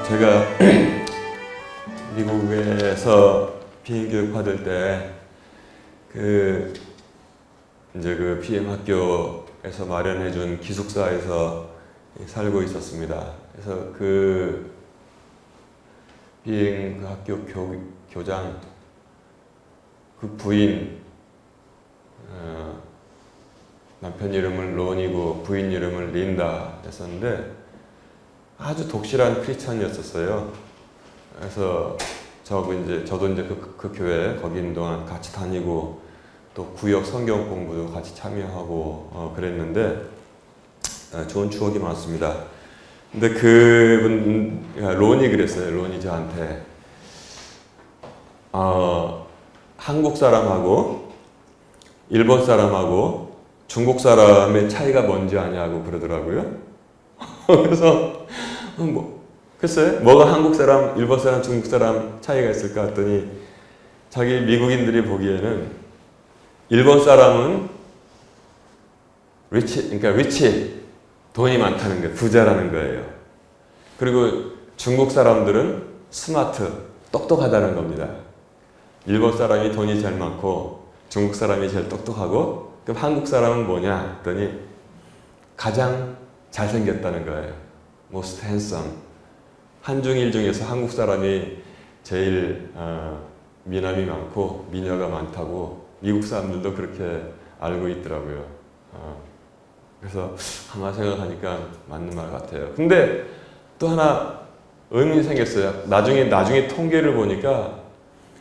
제가 미국에서 비행교육 받을 때 이제 그 비행학교에서 마련해준 기숙사에서 살고 있었습니다. 그래서 그 비행학교 교장 그 부인, 남편 이름은 론이고 부인 이름은 린다 했었는데 아주 독실한 크리스찬이었었어요. 그래서 저도 이제 그 교회 거기 있는 동안 같이 다니고 또 구역 성경 공부도 같이 참여하고 그랬는데 좋은 추억이 많습니다. 근데 그분 론이 그랬어요. 론이 저한테 한국 사람하고 일본 사람하고 중국 사람의 차이가 뭔지 아냐고 그러더라고요. 그래서 글쎄 뭐가 한국 사람, 일본 사람, 중국 사람 차이가 있을까 했더니 자기 미국인들이 보기에는 일본 사람은 리치, 돈이 많다는 거예요. 부자라는 거예요. 그리고 중국 사람들은 스마트, 똑똑하다는 겁니다. 일본 사람이 돈이 제일 많고 중국 사람이 제일 똑똑하고 그럼 한국 사람은 뭐냐 했더니 가장 잘생겼다는 거예요. Most handsome. 한중일 중에서 한국 사람이 제일 미남이 많고 미녀가 많다고 미국 사람들도 그렇게 알고 있더라고요. 그래서 가만 생각하니까 맞는 말 같아요. 근데 또 하나 의문이 생겼어요. 나중에 통계를 보니까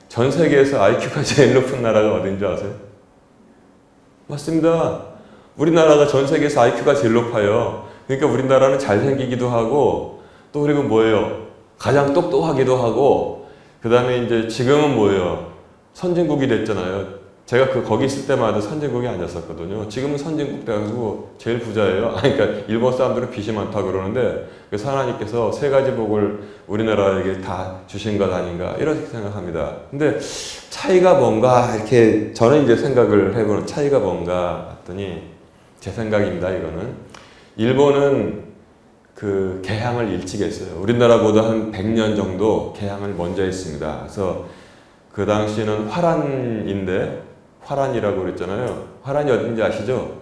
전 세계에서 IQ가 제일 높은 나라가 어딘지 아세요? 맞습니다. 우리나라가 전 세계에서 IQ가 제일 높아요. 그러니까 우리나라는 잘생기기도 하고 또 그리고 뭐예요? 가장 똑똑하기도 하고 그 다음에 이제 지금은 뭐예요? 선진국이 됐잖아요. 제가 거기 있을 때마다 선진국이 아니었었거든요. 지금은 선진국 돼가지고 제일 부자예요. 그러니까 일본 사람들은 빚이 많다고 그러는데 그래서 하나님께서 세 가지 복을 우리나라에게 다 주신 것 아닌가 이렇게 생각합니다. 근데 차이가 뭔가 이렇게 저는 이제 생각을 해보는 차이가 뭔가 했더니 제 생각입니다. 이거는 일본은 그 개항을 일찍 했어요. 우리나라보다 한 100년 정도 개항을 먼저 했습니다. 그래서 그 당시에는 화란이라고 그랬잖아요. 화란이 어딘지 아시죠?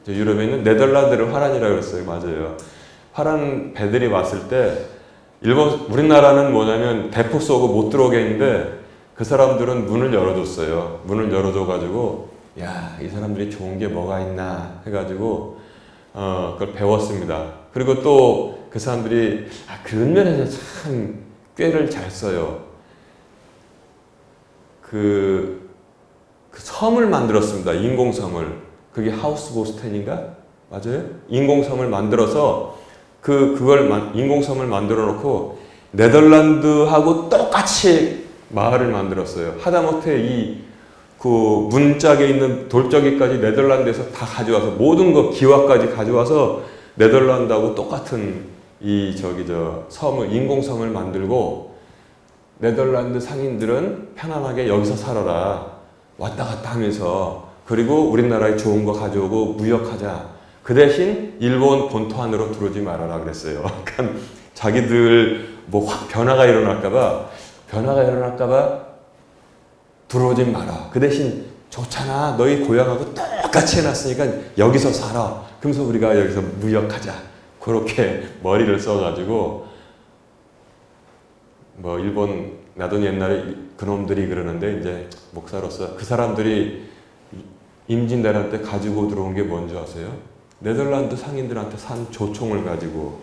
유럽에 있는 네덜란드를 화란이라고 그랬어요. 맞아요. 화란 배들이 왔을 때 우리나라는 뭐냐면 대포 쏘고 못 들어오게 했는데 그 사람들은 문을 열어줬어요. 문을 열어줘가지고 야, 이 사람들이 좋은 게 뭐가 있나 해가지고 그걸 배웠습니다. 그리고 또 그 사람들이 그런 면에서 참 꾀를 잘 써요. 그 섬을 만들었습니다. 인공섬을. 그게 하우스보스텐인가? 맞아요? 인공섬을 만들어서 인공섬을 만들어 놓고 네덜란드하고 똑같이 마을을 만들었어요. 하다못해 그 문짝에 있는 돌적이까지 네덜란드에서 다 가져와서 모든 거 기와까지 가져와서 네덜란드하고 똑같은 인공섬을 만들고 네덜란드 상인들은 편안하게 여기서 살아라. 왔다 갔다 하면서 그리고 우리나라에 좋은 거 가져오고 무역하자. 그 대신 일본 본토 안으로 들어오지 말아라 그랬어요. 그러니까 자기들 확 변화가 일어날까봐 들어오지 마라. 그 대신 좋잖아. 너희 고향하고 똑같이 해놨으니까 여기서 살아. 그러면서 우리가 여기서 무역하자. 그렇게 머리를 써가지고 일본 나도 옛날에 그놈들이 그러는데 이제 목사로서 그 사람들이 임진왜란 때 가지고 들어온 게 뭔지 아세요? 네덜란드 상인들한테 산 조총을 가지고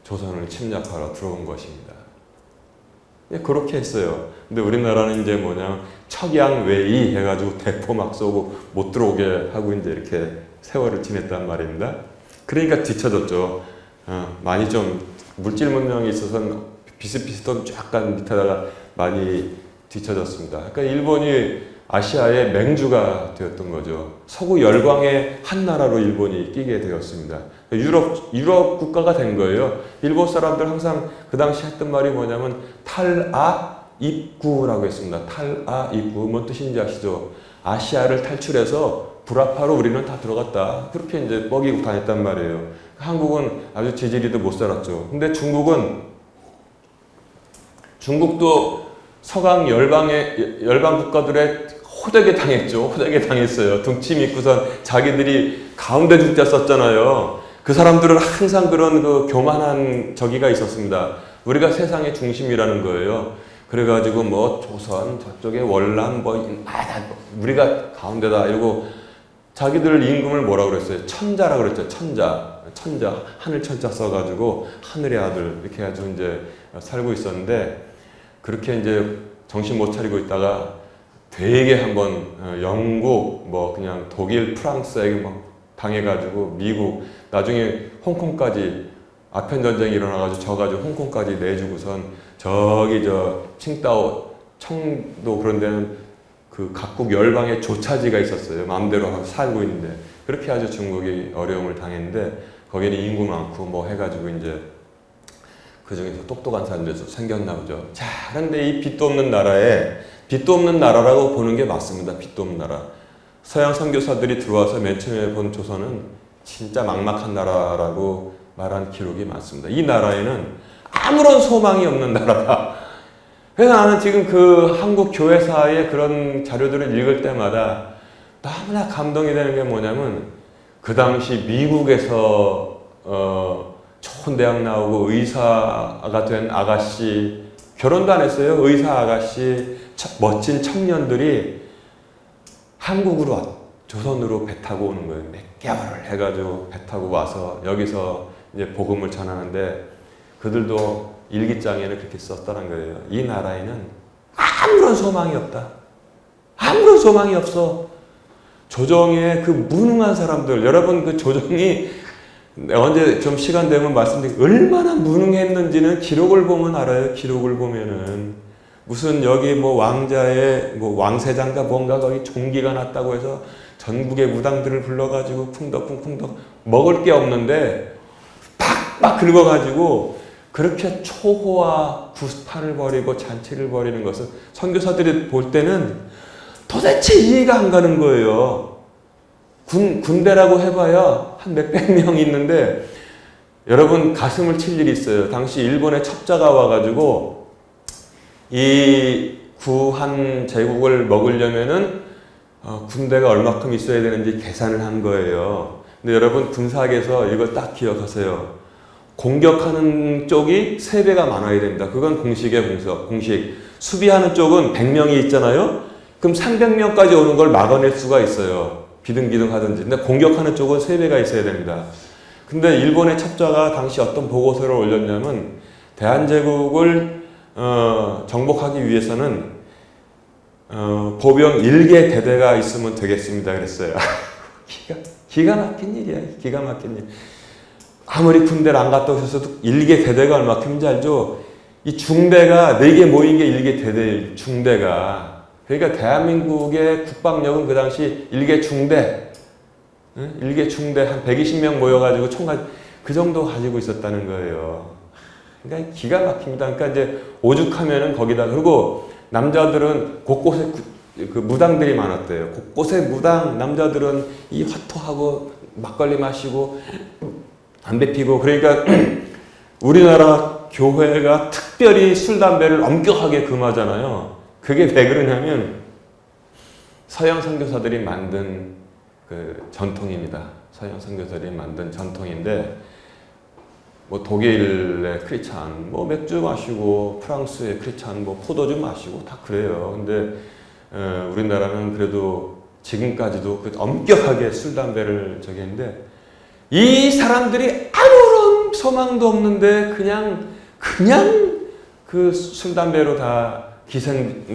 조선을 침략하러 들어온 것입니다. 그렇게 했어요. 근데 우리나라는 이제 척양외이 해가지고 대포 막 쏘고 못 들어오게 하고 이제 이렇게 세월을 지냈단 말입니다. 그러니까 뒤쳐졌죠. 많이 좀 물질 문명이 있어서는 비슷비슷한 약간 밑에다가 많이 뒤쳐졌습니다. 그러니까 일본이 아시아의 맹주가 되었던 거죠. 서구 열강의 한 나라로 일본이 끼게 되었습니다. 유럽 국가가 된 거예요. 일본 사람들 항상 그 당시 했던 말이 뭐냐면 탈아 입구라고 했습니다. 탈아 입구. 뭔 뜻인지 아시죠? 아시아를 탈출해서 불합화로 우리는 다 들어갔다. 그렇게 이제 뻐기고 다녔단 말이에요. 한국은 아주 지지리도 못 살았죠. 근데 중국은 중국도 서강 열방 국가들의 호되게 당했죠. 호되게 당했어요. 등치 믿고선 자기들이 가운데 죽자 썼잖아요. 그 사람들은 항상 그런 그 교만한 저기가 있었습니다. 우리가 세상의 중심이라는 거예요. 그래가지고 뭐 조선 저쪽에 월남 우리가 가운데다 이러고 자기들 임금을 뭐라 그랬어요? 천자라 그랬죠. 천자 하늘 천자 써가지고 하늘의 아들 이렇게 해가지고 이제 살고 있었는데 그렇게 이제 정신 못 차리고 있다가 되게 한번 영국 뭐 그냥 독일 프랑스에게 막 당해가지고 미국 나중에 홍콩까지 아편 전쟁이 일어나가지고 져가지고 홍콩까지 내주고선 저기 저 칭다오 청도 그런 데는 그 각국 열방의 조차지가 있었어요. 마음대로 살고 있는데 그렇게 아주 중국이 어려움을 당했는데 거기는 인구 많고 뭐 해가지고 이제 그 중에서 똑똑한 사람들이 생겼나 보죠. 자, 그런데 이 빛도 없는 나라에 빛도 없는 나라라고 보는 게 맞습니다. 빛도 없는 나라. 서양 선교사들이 들어와서 맨 처음에 본 조선은 진짜 막막한 나라라고 말한 기록이 많습니다. 이 나라에는 아무런 소망이 없는 나라다. 그래서 나는 지금 그 한국 교회사의 그런 자료들을 읽을 때마다 너무나 감동이 되는 게 뭐냐면 그 당시 미국에서 좋은 대학 나오고 의사가 된 아가씨, 결혼도 안 했어요. 의사 아가씨, 멋진 청년들이 한국으로 조선으로 배 타고 오는 거예요. 몇 개월을 해가지고 배 타고 와서 여기서 이제 복음을 전하는데 그들도 일기장에는 그렇게 썼다는 거예요. 이 나라에는 아무런 소망이 없다. 아무런 소망이 없어. 조정의 그 무능한 사람들, 여러분 그 조정이 언제 좀 시간 되면 말씀드리고 얼마나 무능했는지는 기록을 보면 알아요. 기록을 보면은 무슨 여기 뭐 왕자의 뭐 왕세자인가 뭔가 거기 종기가 났다고 해서 전국의 무당들을 불러가지고 쿵덕쿵쿵덕 먹을 게 없는데 팍팍 긁어가지고 그렇게 초호와 구스파를 벌이고 잔치를 벌이는 것은 선교사들이 볼 때는 도대체 이해가 안 가는 거예요. 군대라고 해봐야 한 몇백 명 있는데 여러분 가슴을 칠 일이 있어요. 당시 일본의 첩자가 와가지고 이 구한 제국을 먹으려면은 군대가 얼마큼 있어야 되는지 계산을 한 거예요. 근데 여러분 군사학에서 이걸 딱 기억하세요. 공격하는 쪽이 3배가 많아야 됩니다. 그건 공식의 공식. 수비하는 쪽은 100명이 있잖아요. 그럼 300명까지 오는 걸 막아낼 수가 있어요. 비등비등 하든지. 근데 공격하는 쪽은 3배가 있어야 됩니다. 근데 일본의 첩자가 당시 어떤 보고서를 올렸냐면 대한제국을 정복하기 위해서는 보병 1개 대대가 있으면 되겠습니다. 그랬어요. 기가 막힌 일이야. 기가 막힌 일. 아무리 군대를 안 갔다 오셨어도 1개 대대가 얼마큼인지 알죠? 이 중대가 4개 모인 게 1개 대대 중대가. 그러니까 대한민국의 국방력은 그 당시 1개 중대, 1개 중대 한 120명 모여가지고 총알 그 정도 가지고 있었다는 거예요. 그러니까 기가 막힙니다. 그러니까 이제 오죽하면은 거기다 그리고 남자들은 곳곳에 그 무당들이 많았대요. 곳곳에 무당 남자들은 이 화토하고 막걸리 마시고 담배 피고 그러니까 우리나라 교회가 특별히 술 담배를 엄격하게 금하잖아요. 그게 왜 그러냐면 서양 선교사들이 만든 그 전통입니다. 서양 선교사들이 만든 전통인데 뭐 독일의 크리스찬 뭐 맥주 마시고 프랑스의 크리스찬 뭐 포도주 마시고 다 그래요. 근데 우리나라는 그래도 지금까지도 그 엄격하게 술 담배를 저기 했는데 이 사람들이 아무런 소망도 없는데 그냥 그 술 담배로 다 기생집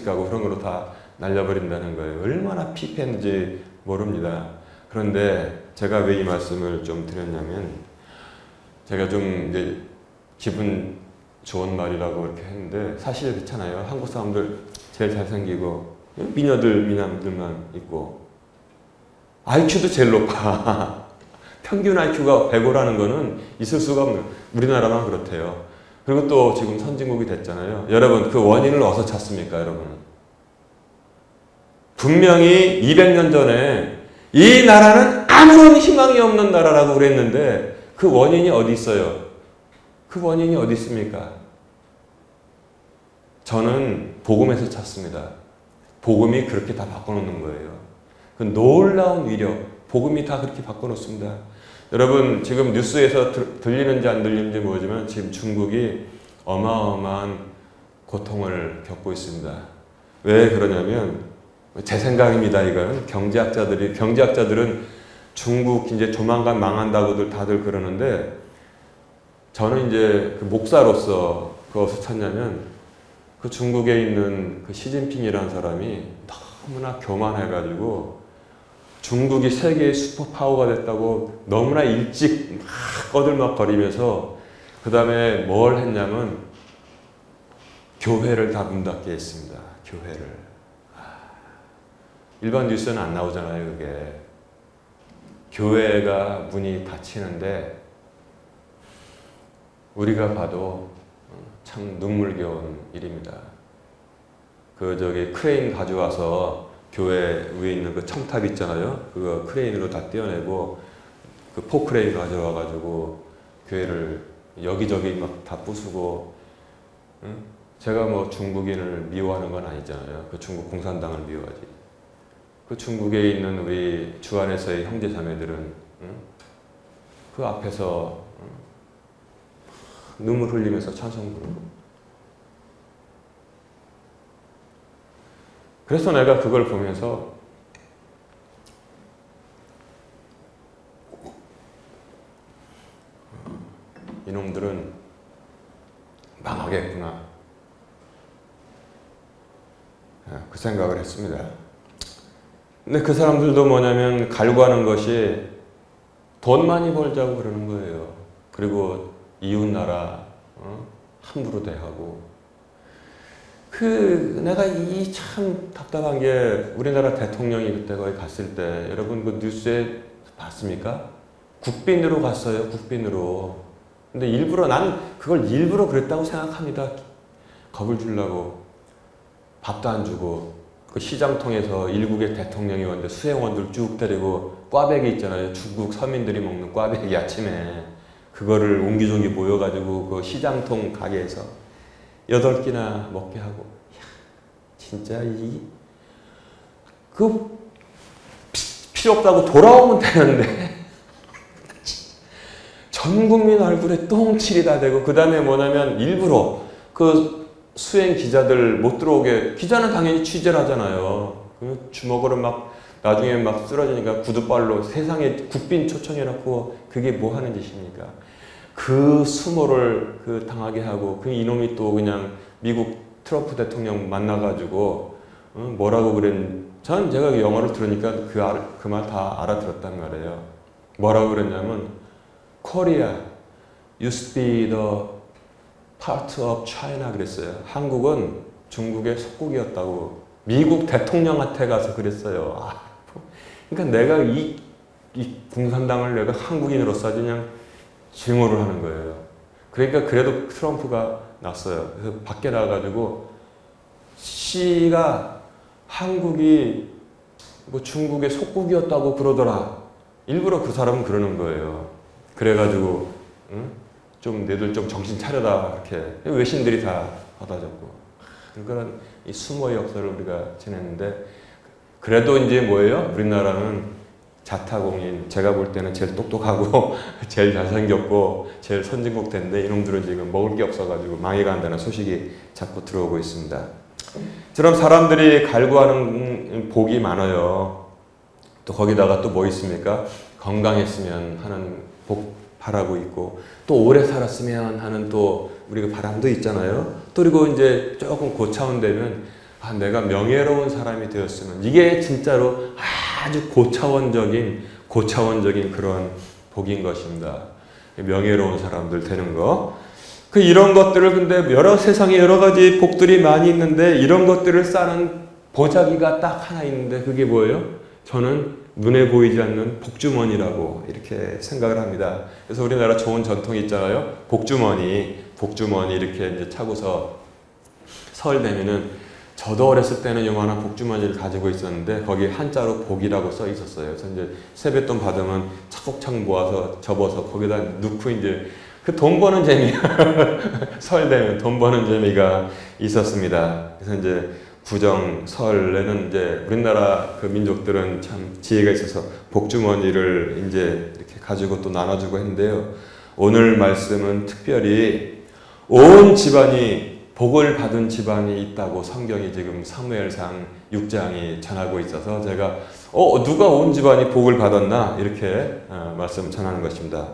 가고 그런 거로 다 날려버린다는 거예요. 얼마나 피폐했는지 모릅니다. 그런데 제가 왜 이 말씀을 좀 드렸냐면 제가 좀 이제 기분 좋은 말이라고 이렇게 했는데 사실 그렇잖아요. 한국 사람들 제일 잘생기고 미남들만 있고 IQ도 제일 높아. 평균 IQ가 105라는 거는 있을 수가 없는 우리나라만 그렇대요. 그리고 또 지금 선진국이 됐잖아요. 여러분 그 원인을 어디서 찾습니까 여러분? 분명히 200년 전에 이 나라는 아무런 희망이 없는 나라라고 그랬는데 그 원인이 어디 있어요? 그 원인이 어디 있습니까? 저는 복음에서 찾습니다. 복음이 그렇게 다 바꿔놓는 거예요. 그 놀라운 위력, 복음이 다 그렇게 바꿔놓습니다. 여러분 지금 뉴스에서 들리는지 안 들리는지 모르지만 지금 중국이 어마어마한 고통을 겪고 있습니다. 왜 그러냐면 제 생각입니다. 이건 경제학자들은 중국 이제 조만간 망한다고들 다들 그러는데 저는 이제 그 목사로서 그것을 찾냐면 그 중국에 있는 그 시진핑이라는 사람이 너무나 교만해가지고 중국이 세계의 슈퍼파워가 됐다고 너무나 일찍 막 꺼들먹거리면서 그 다음에 뭘 했냐면 교회를 다 문 닫게 했습니다. 교회를. 일반 뉴스는 안 나오잖아요. 그게. 교회가 문이 닫히는데 우리가 봐도 참 눈물겨운 일입니다. 그 저기 크레인 가져와서 교회 위에 있는 그 첨탑 있잖아요. 그거 크레인으로 다 떼어내고 그 포크레인 가져와가지고 교회를 여기저기 막 다 부수고. 응? 제가 뭐 중국인을 미워하는 건 아니잖아요. 그 중국 공산당을 미워하지. 그 중국에 있는 우리 주 안에서의 형제 자매들은 응? 그 앞에서 눈물 흘리면서 찬송 부르고. 그래서 내가 그걸 보면서 이놈들은 망하겠구나. 그 생각을 했습니다. 근데 그 사람들도 뭐냐면 갈구하는 것이 돈 많이 벌자고 그러는 거예요. 그리고 이웃나라 함부로 대하고. 내가 이 참 답답한 게 우리나라 대통령이 그때 거기 갔을 때 여러분 그 뉴스에 봤습니까? 국빈으로 갔어요. 국빈으로. 근데 난 그걸 일부러 그랬다고 생각합니다. 겁을 주려고. 밥도 안 주고 그 시장 통해서 일국의 대통령이 왔는데 수행원들 쭉 데리고 꽈배기 있잖아요. 중국 서민들이 먹는 꽈배기 아침에 그거를 옹기종기 모여가지고 그 시장통 가게에서 8끼나 먹게 하고. 진짜 필요 없다고 돌아오면 되는데 전 국민 얼굴에 똥칠이 다 되고. 그 다음에 뭐냐면 일부러 그 수행 기자들 못 들어오게. 기자는 당연히 취재를 하잖아요. 주먹으로 막 나중에 막 쓰러지니까 구두발로 세상에 국빈 초청해놓고 그게 뭐 하는 짓입니까? 그 수모를 당하게 하고 그 이놈이 또 그냥 미국 트럼프 대통령 만나가지고 뭐라고 전 제가 영어를 들으니까 그 말 다 알아들었단 말이에요. 뭐라고 그랬냐면 Korea used to be the part of China 그랬어요. 한국은 중국의 속국이었다고 미국 대통령한테 가서 그랬어요. 그러니까 내가 이 공산당을 내가 한국인으로서 그냥 증오를 하는 거예요. 그러니까 그래도 트럼프가 났어요. 그래서 밖에 나가가지고 씨가 한국이 뭐 중국의 속국이었다고 그러더라. 일부러 그 사람은 그러는 거예요. 그래가지고 좀 너희들 좀 정신 차려다 이렇게 외신들이 다 받아줬고. 그런 이 수모의 역사를 우리가 지냈는데 그래도 이제 뭐예요? 우리나라는 자타공인, 제가 볼 때는 제일 똑똑하고 제일 잘생겼고 제일 선진국 된데 이놈들은 지금 먹을 게 없어가지고 망해간다는 소식이 자꾸 들어오고 있습니다. 저런 사람들이 갈구하는 복이 많아요. 또 거기다가 또 뭐 있습니까? 건강했으면 하는 복 바라고 있고 또 오래 살았으면 하는 또 우리가 바람도 있잖아요. 또 그리고 이제 조금 고차원 되면 내가 명예로운 사람이 되었으면. 이게 진짜로 아주 고차원적인 그런 복인 것입니다. 명예로운 사람들 되는 거. 이런 것들을 근데 세상에 여러 가지 복들이 많이 있는데 이런 것들을 쌓는 보자기가 딱 하나 있는데 그게 뭐예요? 저는 눈에 보이지 않는 복주머니라고 이렇게 생각을 합니다. 그래서 우리나라 좋은 전통이 있잖아요. 복주머니 이렇게 이제 차고서 설 되면은 저도 어렸을 때는 요만한 복주머니를 가지고 있었는데 거기 한자로 복이라고 써 있었어요. 그래서 이제 세뱃돈 받으면 차곡차곡 모아서 접어서 거기다 넣고 이제 그 돈 버는 재미, 설 되면 돈 버는 재미가 있었습니다. 그래서 이제 구정, 설에는 이제 우리나라 그 민족들은 참 지혜가 있어서 복주머니를 이제 이렇게 가지고 또 나눠주고 했는데요. 오늘 말씀은 특별히 온 집안이 복을 받은 집안이 있다고 성경이 지금 사무엘상 6장이 전하고 있어서 제가 누가 온 집안이 복을 받았나 이렇게 말씀 전하는 것입니다.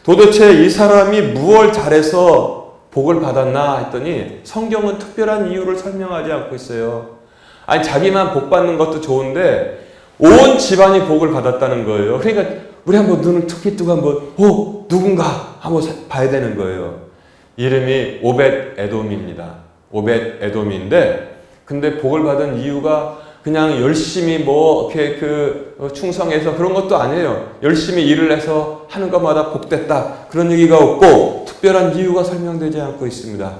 도대체 이 사람이 무엇을 잘해서 복을 받았나 했더니 성경은 특별한 이유를 설명하지 않고 있어요. 아니 자기만 복 받는 것도 좋은데 온 집안이 복을 받았다는 거예요. 그러니까 우리 한번 눈을 툭히 뜨고 한번 누군가 한번 봐야 되는 거예요. 이름이 오벳 에돔입니다. 오벳 에돔인데 근데 복을 받은 이유가 그냥 열심히 이렇게 충성해서 그런 것도 아니에요. 열심히 일을 해서 하는 것마다 복됐다. 그런 얘기가 없고 특별한 이유가 설명되지 않고 있습니다.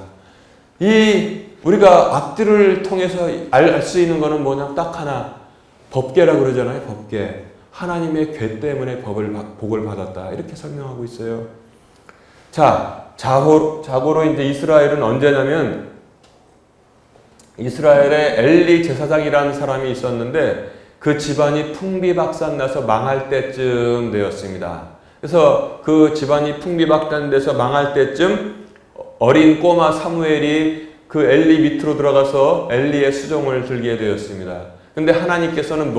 우리가 앞뒤를 통해서 알 수 있는 거는 뭐냐? 딱 하나. 법궤라고 그러잖아요. 법궤. 하나님의 궤 때문에 복을 받았다. 이렇게 설명하고 있어요. 자, 자고로 이제 이스라엘은 언제냐면 이스라엘에 엘리 제사장이라는 사람이 있었는데 그 집안이 풍비박산나서 망할 때쯤 되었습니다. 그래서 그 집안이 풍비박산돼서 망할 때쯤 어린 꼬마 사무엘이 그 엘리 밑으로 들어가서 엘리의 수종을 들게 되었습니다. 근데 하나님께서는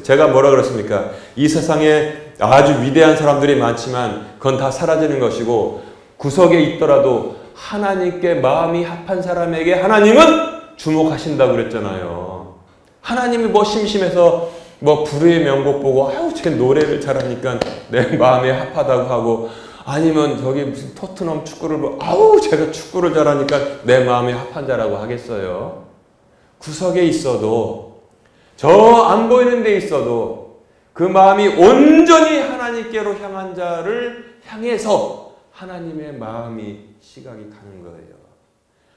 제가 뭐라 그랬습니까? 이 세상에 아주 위대한 사람들이 많지만 그건 다 사라지는 것이고 구석에 있더라도 하나님께 마음이 합한 사람에게 하나님은 주목하신다고 그랬잖아요. 하나님이 심심해서 불후의 명곡 보고 쟤 노래를 잘하니까 내 마음에 합하다고 하고 아니면 저기 무슨 토트넘 축구를 보고 제가 축구를 잘하니까 내 마음에 합한 자라고 하겠어요. 구석에 있어도 저 안 보이는 데 있어도 그 마음이 온전히 하나님께로 향한 자를 향해서 하나님의 마음이 시각이 가는 거예요.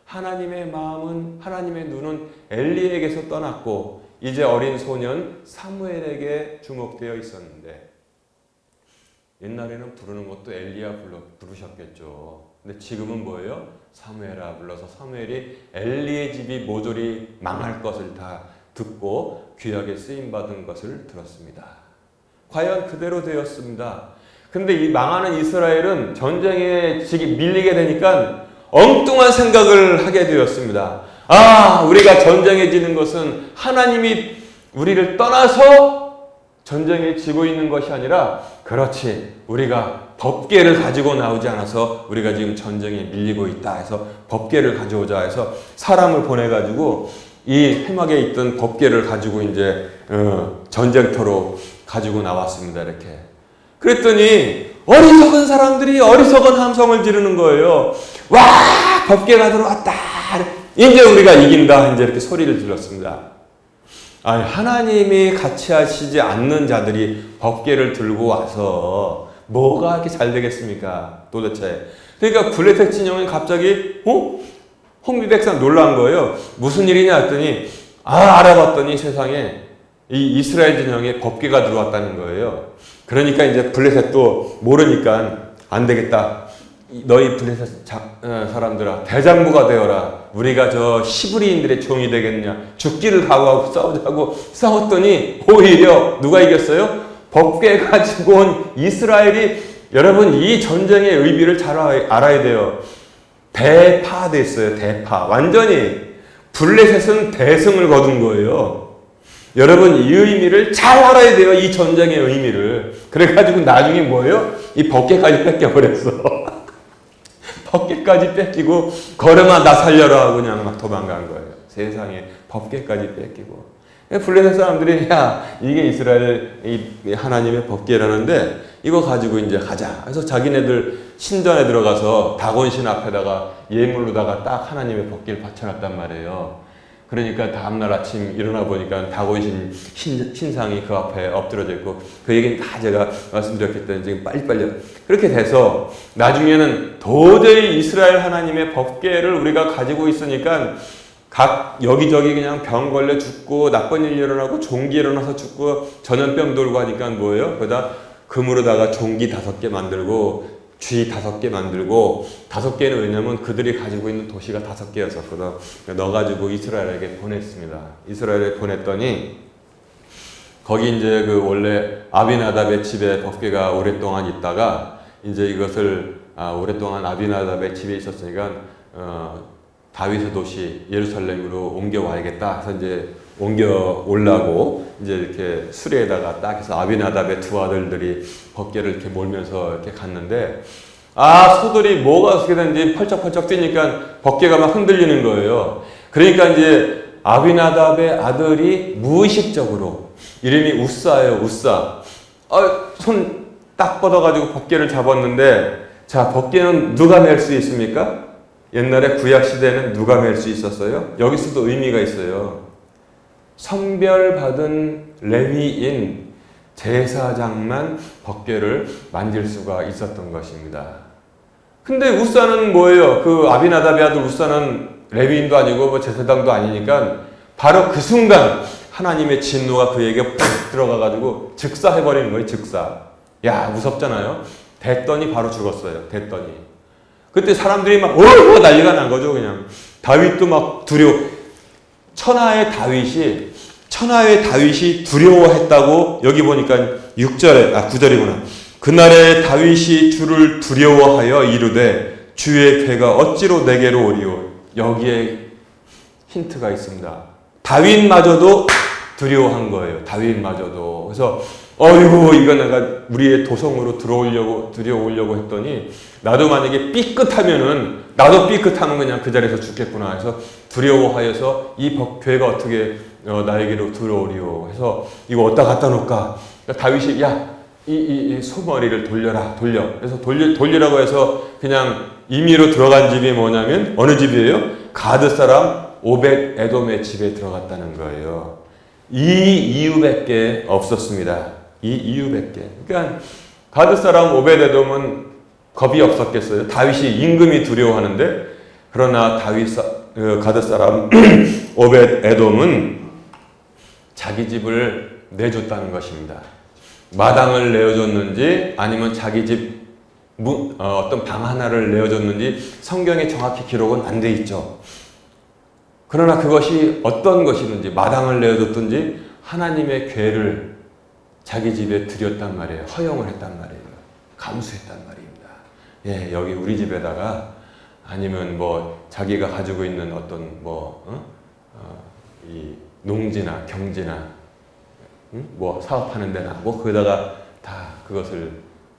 하나님의 마음은 하나님의 눈은 엘리에게서 떠났고 이제 어린 소년 사무엘에게 주목되어 있었는데 옛날에는 부르는 것도 엘리야 부르셨겠죠. 근데 지금은 뭐예요? 사무엘아 불러서 사무엘이 엘리의 집이 모조리 망할 것을 다 듣고 귀하게 쓰임받은 것을 들었습니다. 과연 그대로 되었습니다. 근데 이 망하는 이스라엘은 전쟁에 밀리게 되니까 엉뚱한 생각을 하게 되었습니다. 우리가 전쟁에 지는 것은 하나님이 우리를 떠나서 전쟁에 지고 있는 것이 아니라 그렇지 우리가 법궤를 가지고 나오지 않아서 우리가 지금 전쟁에 밀리고 있다 해서 법궤를 가져오자 해서 사람을 보내가지고 이 해막에 있던 법궤를 가지고 이제 전쟁터로 가지고 나왔습니다. 이렇게. 그랬더니 어리석은 사람들이 어리석은 함성을 지르는 거예요. 와, 법궤가 들어왔다. 이제 우리가 이긴다. 이제 이렇게 소리를 질렀습니다. 하나님이 같이 하시지 않는 자들이 법궤를 들고 와서 뭐가 이렇게 잘 되겠습니까? 도대체. 그러니까 블레셋 진영은 갑자기 홍비백산 놀란 거예요. 무슨 일이냐 했더니 알아봤더니 세상에 이 이스라엘 진영에 법궤가 들어왔다는 거예요. 그러니까 이제 블레셋도 모르니까 안 되겠다. 너희 블레셋 사람들아 대장부가 되어라. 우리가 저 시브리인들의 종이 되겠느냐. 죽기를 각오하고 싸우자고 싸웠더니 오히려 누가 이겼어요? 법궤 가지고 온 이스라엘이 여러분 이 전쟁의 의미를 잘 알아야 돼요. 대파됐어요. 대파. 완전히 블레셋은 대승을 거둔 거예요. 여러분 이 의미를 잘 알아야 돼요. 이 전쟁의 의미를. 그래가지고 나중에 뭐예요? 이 법궤까지 뺏겨버렸어. 법궤까지 뺏기고 걸음아 나 살려라 하고 그냥 막 도망간 거예요. 세상에 법궤까지 뺏기고. 블레셋 사람들이 이게 이스라엘 이 하나님의 법궤라는데 이거 가지고 이제 가자. 그래서 자기네들 신전에 들어가서 다곤신 앞에다가 예물로다가 딱 하나님의 법궤를 받쳐놨단 말이에요. 그러니까 다음날 아침 일어나 보니까 다곤신 신상이 그 앞에 엎드려져 있고 그 얘기는 다 제가 말씀드렸기 때문에 지금 빨리빨리 그렇게 돼서 나중에는 도저히 이스라엘 하나님의 법궤를 우리가 가지고 있으니까 각 여기저기 그냥 병 걸려 죽고 나쁜 일 일어나고 종기 일어나서 죽고 전염병 돌고 하니까 뭐예요? 거기다 금으로다가 종기 5개 만들고 쥐 5개 만들고 5개는 왜냐면 그들이 가지고 있는 도시가 5개였었거든. 넣어가지고 이스라엘에게 보냈습니다. 이스라엘에 보냈더니 거기 이제 그 원래 아비나답의 집에 법궤가 오랫동안 있다가 이제 이것을 오랫동안 아비나답의 집에 있었으니까 다윗의 도시 예루살렘으로 옮겨와야겠다 해서 이제 옮겨 올라고 이제 이렇게 수레에다가 딱 해서 아비나답의 두 아들들이 법궤를 이렇게 몰면서 이렇게 갔는데 소들이 뭐가 어떻게 되는지 펄쩍펄쩍 뛰니까 법궤가 막 흔들리는 거예요. 그러니까 이제 아비나답의 아들이 무의식적으로 이름이 우사예요. 우사. 손 딱 뻗어가지고 법궤를 잡았는데 자, 법궤는 누가 맬 수 있습니까? 옛날에 구약시대에는 누가 맬 수 있었어요? 여기서도 의미가 있어요. 선별받은 레위인 제사장만 법궤를 만질 수가 있었던 것입니다. 근데 우사는 뭐예요? 그 아비나답의 아들 우사는 레위인도 아니고 뭐 제사장도 아니니까 바로 그 순간 하나님의 진노가 그에게 팍 들어가가지고 즉사해버리는 거예요. 즉사. 야, 무섭잖아요. 됐더니 바로 죽었어요. 됐더니. 그때 사람들이 막 난리가 난 거죠. 그냥 다윗도 막 천하의 다윗이 두려워했다고 여기 보니까 9절이구나. 그날에 다윗이 주를 두려워하여 이르되 주의 괴가 어찌로 내게로 오리오. 여기에 힌트가 있습니다. 다윗마저도 두려워한 거예요. 다윗마저도. 그래서 이거 내가 우리의 도성으로 들여오려고 했더니 나도 만약에 삐끗하면은 나도 삐끗하면 그냥 그 자리에서 죽겠구나 해서 두려워하여서 이 괴가 어떻게 나에게로 들어오리오 해서 이거 어디다 갖다 놓을까? 그러니까 다윗이 이 소머리를 돌려. 그래서 돌리라고 해서 그냥 임의로 들어간 집이 뭐냐면 어느 집이에요? 가드 사람 오벳 에돔의 집에 들어갔다는 거예요. 이 이유밖에 없었습니다. 이 이유밖에. 그러니까 가드 사람 오벳 에돔은 겁이 없었겠어요. 다윗이 임금이 두려워하는데 그러나 가드 사람 오벳 에돔은 자기 집을 내줬다는 것입니다. 마당을 내어줬는지 아니면 자기 집 어떤 방 하나를 내어줬는지 성경에 정확히 기록은 안 돼 있죠. 그러나 그것이 어떤 것이든지 마당을 내어줬든지 하나님의 궤를 자기 집에 들였단 말이에요. 허용을 했단 말이에요. 감수했단 말입니다. 예, 여기 우리 집에다가 아니면 뭐 자기가 가지고 있는 어떤 이 농지나 경지나 뭐 사업하는 데나 뭐 거기다가 다 그것을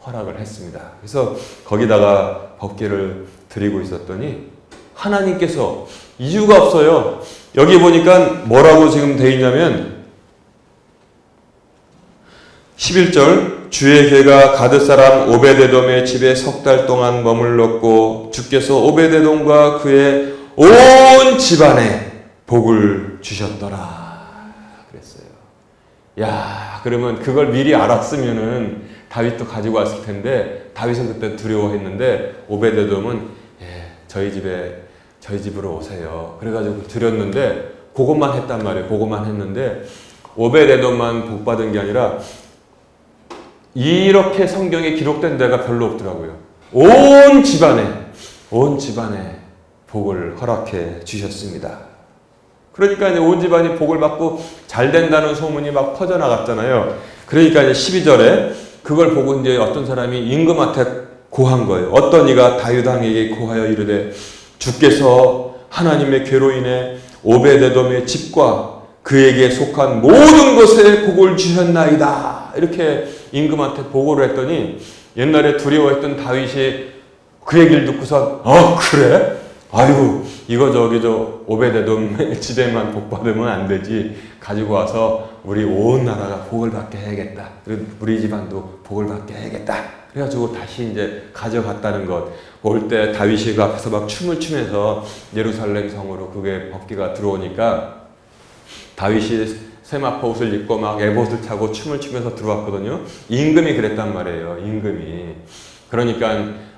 허락을 했습니다. 그래서 거기다가 법궤를 드리고 있었더니 하나님께서 이유가 없어요. 여기 보니까 뭐라고 지금 되어 있냐면 11절 주의 궤가 가드 사람 오벳에돔의 집에 3달 동안 머물렀고 주께서 오벳에돔과 그의 온 집안에 복을 주셨더라 그랬어요. 야, 그러면 그걸 미리 알았으면은 다윗도 가지고 왔을 텐데 다윗은 그때 두려워했는데 오벳에돔은 저희 집으로 오세요. 그래가지고 드렸는데 그것만 했단 말이에요. 그것만 했는데 오벳에돔만 복 받은 게 아니라 이렇게 성경에 기록된 데가 별로 없더라고요. 온 집안에 복을 허락해 주셨습니다. 그러니까 이제 온 집안이 복을 받고 잘 된다는 소문이 막 퍼져나갔잖아요. 그러니까 이제 12절에 그걸 보고 이제 어떤 사람이 임금한테 고한 거예요. 어떤 이가 다윗 왕에게 고하여 이르되 주께서 하나님의 궤로 인해 오벳에돔의 집과 그에게 속한 모든 것에 복을 주셨나이다. 이렇게 임금한테 보고를 했더니 옛날에 두려워했던 다윗이 그 얘기를 듣고서 그래? 아이고 이거 저 오벳에돔 집에만 복 받으면 안 되지. 가지고 와서 우리 온 나라가 복을 받게 해야겠다. 그리고 우리 집안도 복을 받게 해야겠다. 그래가지고 다시 이제 가져갔다는 것. 올 때 다윗이 그 앞에서 막 춤을 추면서 예루살렘 성으로 그게 법궤가 들어오니까 다윗이 세마포 옷을 입고 막 에봇을 차고 춤을 추면서 들어왔거든요. 임금이 그랬단 말이에요. 임금이. 그러니까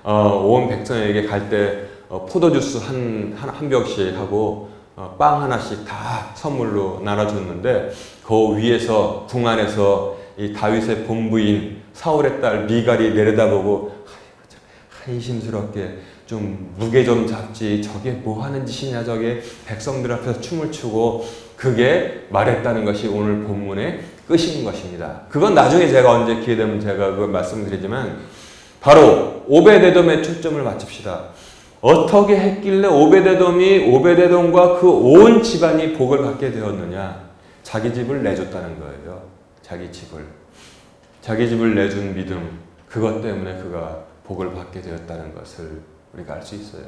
온 백성에게 갈 때 포도주스 한 병씩 하고 빵 하나씩 다 선물로 나눠줬는데 그 위에서 궁 안에서 이 다윗의 본부인 사울의 딸 미갈이 내려다보고 한심스럽게 좀 무게 좀 잡지, 저게 뭐 하는 짓이냐, 저게 백성들 앞에서 춤을 추고, 그게 말했다는 것이 오늘 본문의 끝인 것입니다. 그건 나중에 제가 언제 기회 되면 제가 그걸 말씀드리지만, 바로 오베데돔의 초점을 맞춥시다. 어떻게 했길래 오베데돔과 그 온 집안이 복을 받게 되었느냐? 자기 집을 내줬다는 거예요. 자기 집을 내준 믿음, 그것 때문에 그가 복을 받게 되었다는 것을 우리가 알 수 있어요.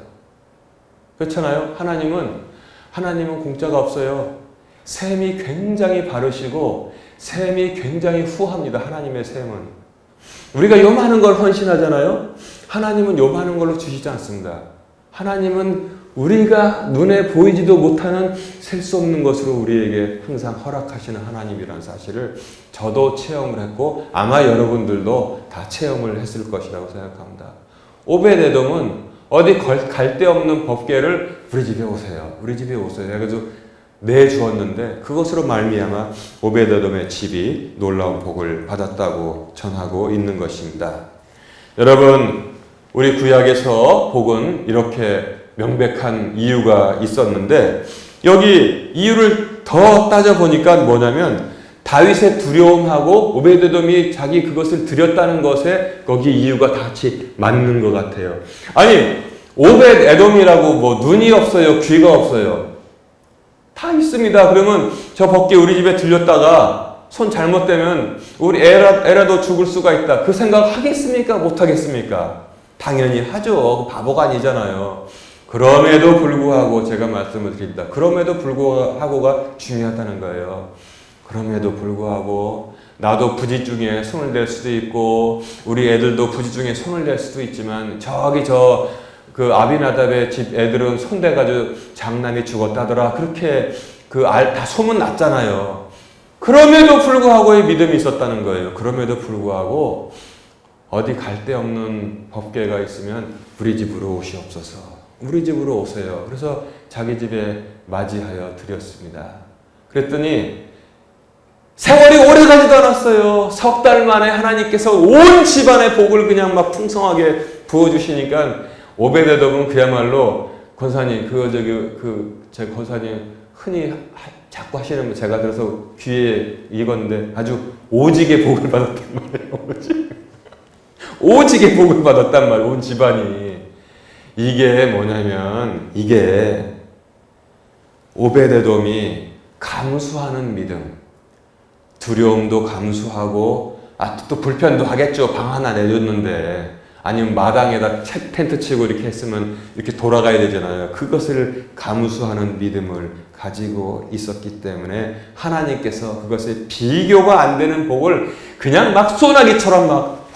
그렇잖아요? 하나님은 공짜가 없어요. 셈이 굉장히 바르시고 셈이 굉장히 후합니다. 하나님의 셈은. 우리가 요 많은 걸 헌신하잖아요. 하나님은 요 많은 걸로 주시지 않습니다. 하나님은 우리가 눈에 보이지도 못하는 셀 수 없는 것으로 우리에게 항상 허락하시는 하나님이라는 사실을 저도 체험을 했고 아마 여러분들도 다 체험을 했을 것이라고 생각합니다. 오베데돔은 어디 갈 데 없는 법궤를 우리 집에 오세요. 그래서 내주었는데 그것으로 말미암아 오베데돔의 집이 놀라운 복을 받았다고 전하고 있는 것입니다. 여러분, 우리 구약에서 복은 이렇게 명백한 이유가 있었는데 여기 이유를 더 따져보니까 뭐냐면 다윗의 두려움하고 오베데돔이 자기 그것을 드렸다는 것에 거기 이유가 다 같이 맞는 것 같아요. 아니, 오베데돔이라고 뭐 눈이 없어요, 귀가 없어요. 다 있습니다. 그러면 저 법궤 우리 집에 들렸다가 손 잘못되면 우리 애라도 죽을 수가 있다. 그 생각 하겠습니까? 못 하겠습니까? 당연히 하죠. 바보가 아니잖아요. 그럼에도 불구하고 제가 말씀을 드립니다. 그럼에도 불구하고가 중요하다는 거예요. 그럼에도 불구하고 나도 부지 중에 손을 댈 수도 있고 우리 애들도 부지 중에 손을 댈 수도 있지만 저기 그 아비나답의 집 애들은 손대가지고 장남이 죽었다더라. 그렇게 다 소문 났잖아요. 그럼에도 불구하고의 믿음이 있었다는 거예요. 그럼에도 불구하고 어디 갈 데 없는 법궤가 있으면 우리 집으로 오시옵소서. 우리 집으로 오세요. 그래서 자기 집에 맞이하여 드렸습니다. 그랬더니 세월이 오래 가지도 않았어요. 석 달 만에 하나님께서 온 집안의 복을 그냥 막 풍성하게 부어주시니까 오베데돔은 그야말로 권사님, 제 권사님 흔히 자꾸 하시는 거 제가 들어서 귀에 익었는데 아주 오지게 복을 받았단 말이에요. 오지게 복을 받았단 말이에요. 온 집안이. 이게 뭐냐면 이게 오베데돔이 감수하는 믿음, 두려움도 감수하고 또 불편도 하겠죠. 방 하나 내줬는데 아니면 마당에다 텐트 치고 이렇게 했으면 이렇게 돌아가야 되잖아요. 그것을 감수하는 믿음을 가지고 있었기 때문에 하나님께서 그것에 비교가 안 되는 복을 그냥 막 소나기처럼 막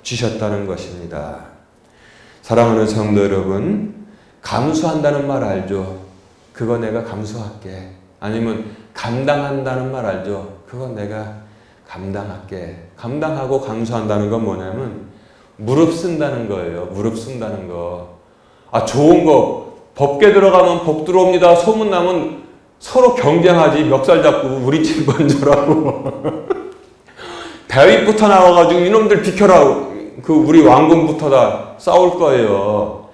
퍼주셨다는 것입니다. 사랑하는 성도 여러분, 감수한다는 말 알죠? 그거 내가 감수할게. 아니면 감당한다는 말 알죠? 그거 내가 감당할게. 감당하고 감수한다는 건 뭐냐면 무릎 쓴다는 거예요. 무릎 쓴다는 거. 좋은 거 법궤 들어가면 복 들어옵니다. 소문나면 서로 경쟁하지. 멱살 잡고 우리 집 먼저라고. 다윗부터 나와가지고 이놈들 비켜라. 우리 왕궁부터 다 싸울 거예요.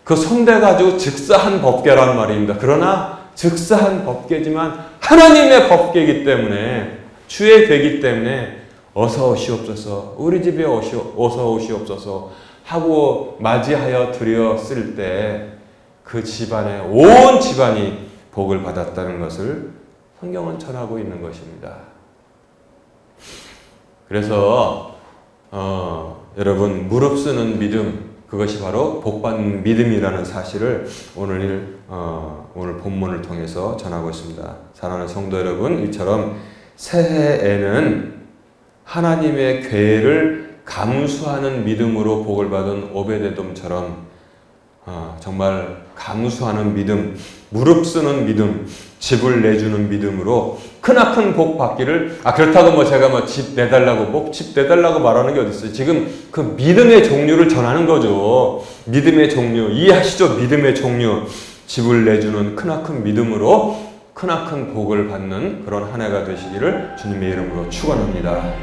그 손대가지고 즉사한 법궤란 말입니다. 그러나 즉사한 법궤지만 하나님의 법궤이기 때문에 주의 궤이기 때문에 어서 오시옵소서, 우리 집에 어서 오시옵소서 하고 맞이하여 드렸을 때 그 집안에 온 집안이 복을 받았다는 것을 성경은 전하고 있는 것입니다. 그래서 여러분, 무릎 쓰는 믿음, 그것이 바로 복받는 믿음이라는 사실을 오늘 본문을 통해서 전하고 있습니다. 사랑하는 성도 여러분, 이처럼 새해에는 하나님의 궤를 감수하는 믿음으로 복을 받은 오베데돔처럼 정말 감수하는 믿음, 무릎 쓰는 믿음, 집을 내주는 믿음으로 크나큰 복 받기를. 그렇다고 제가 집 내달라고 집 내달라고 말하는 게 어디 있어요? 지금 그 믿음의 종류를 전하는 거죠. 믿음의 종류 이해하시죠? 믿음의 종류. 집을 내주는 크나큰 믿음으로 크나큰 복을 받는 그런 한 해가 되시기를 주님의 이름으로 축원합니다.